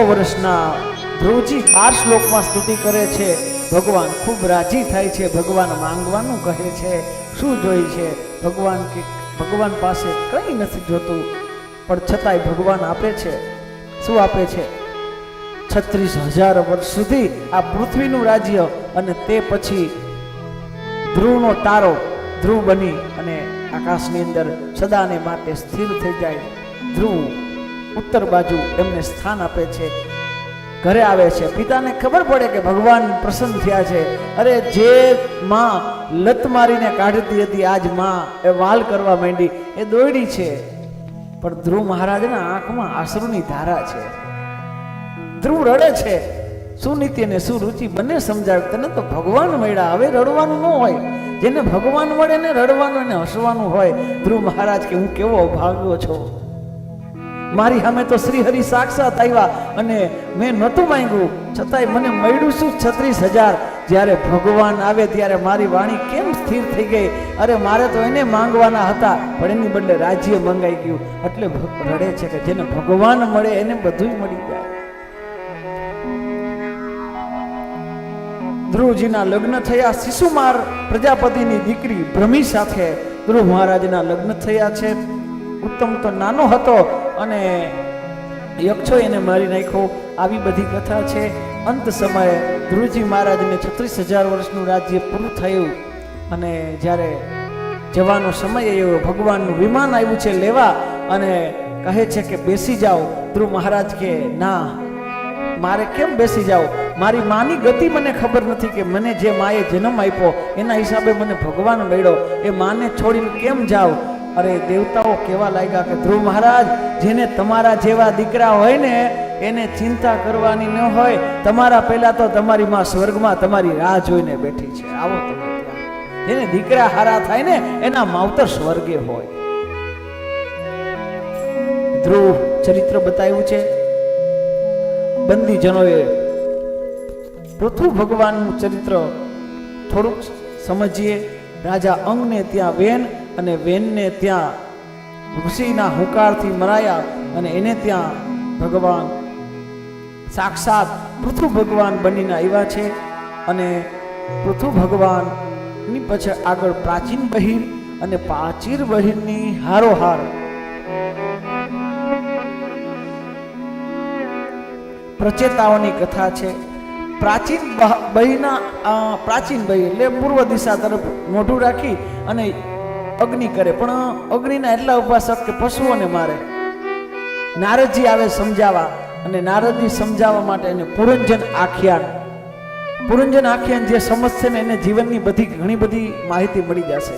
વર્ષના ધ્રુવજી 12 શ્લોકમાં સ્તુતિ કરે છે. ભગવાન ખૂબ રાજી થાય છે. ભગવાન માંગવાનું કહે છે. શું જોઈ છે? ભગવાન પાસે કંઈ નથી જોતું, પણ છતાંય ભગવાન આપે છે. શું આપે છે? 36,000 વર્ષ સુધી આ પૃથ્વીનું રાજ્ય, અને તે પછી ધ્રુવનો તારો ધ્રુવ બની અને આકાશની અંદર સદાને માટે સ્થિર થઈ જાય. ધ્રુવ ઉત્તર બાજુ એમને સ્થાન આપે છે. ઘરે આવે છે. પિતાને ખબર પડે કે ભગવાન પ્રસન્ન થયા છે. અરે જે માં લત મારીને કાઢતી હતી, આજ માં એ વાલ કરવા માંડી, એ દોયડી છે. પણ ધ્રુવ મહારાજના આંખમાં આંસુની ધારા છે. ધ્રુવ રડે છે. શું નીતિ અને શું રુચિ બંને સમજાવે. તને તો ભગવાન મળ્યા, હવે રડવાનું ન હોય. જેને ભગવાન મળે ને રડવાનું અને હસવાનું હોય. ધ્રુવ મહારાજ કે હું કેવો અભાગ્યો છું. મારી સામે તો શ્રી હરિ સાક્ષાત આવ્યા અને મેં નહોતું માંગ્યું, છતાંય મને મળ્યું શું 36,000. જ્યારે ભગવાન આવે ત્યારે મારી વાણી કેમ સ્થિર થઈ ગઈ? અરે મારે તો એને માંગવાના હતા, પણ એની બદલે રાજ્ય મંગાઈ ગયું. એટલે રડે છે કે જેને ભગવાન મળે એને બધું મળી જાય. ધ્રુવજીના લગ્ન થયા. શિશુમાર પ્રજાપતિની દીકરી ભ્રમી સાથે ધ્રુવ મહારાજના લગ્ન થયા છે. ઉત્તમ તો નાનો હતો અને યક્ષો એને મારી નાખ્યો. આવી બધી કથા છે. અંત સમયે ધ્રુવજી મહારાજને 36,000 વર્ષનું રાજ્ય પૂરું થયું અને જ્યારે જવાનો સમય આવ્યો, ભગવાનનું વિમાન આવ્યું છે લેવા અને કહે છે કે બેસી જાઓ. ધ્રુવ મહારાજ કે ના, મારે કેમ બેસી જાઓ? મારી માની ગતિ મને ખબર નથી કે મને જે માએ જન્મ આપ્યો એના હિસાબે મને ભગવાન મળ્યો, એ માને છોડીને કેમ જાઓ? અરે દેવતાઓ કેવા લાગ્યા કે ધ્રુવ મહારાજ, જેને તમારા જેવા દીકરા હોય ને એને ચિંતા કરવાની ન હોય. તમારા પહેલા તો તમારી માં સ્વર્ગમાં તમારી રાહ જોઈને બેઠી છે. આવો તમે ત્યાં. જેને દીકરા હારા થાય ને એના માવતર સ્વર્ગે હોય. ધ્રુવ ચરિત્ર બતાવ્યું છે. બંદીજનોએ પૃથુ ભગવાનનું ચરિત્ર થોડુંક સમજીએ. રાજા અંગને ત્યાં વેન અને વેનને ત્યાં ઋષિના હુંકારથી મરાયા અને એને ત્યાં ભગવાન સાક્ષાત પૃથુ ભગવાન બનીને આવ્યા છે. અને પૃથુ ભગવાનની પછી આગળ પ્રાચીન બહિર અને પ્રાચીર બહિરની હારોહાર પ્રચેતાઓની કથા છે. પ્રાચીન બહિ એટલે પૂર્વ દિશા તરફ મોઢું રાખી અને અગ્નિ કરે, પણ અગ્નિના એટલા ઉપાસક કે પશુઓને મારે. નારદજી આવે સમજાવવા, અને નારદજી સમજાવવા માટે એને પુરંજન આખ્યાન જે સમજશે ને એને જીવનની ઘણી બધી માહિતી મળી જશે.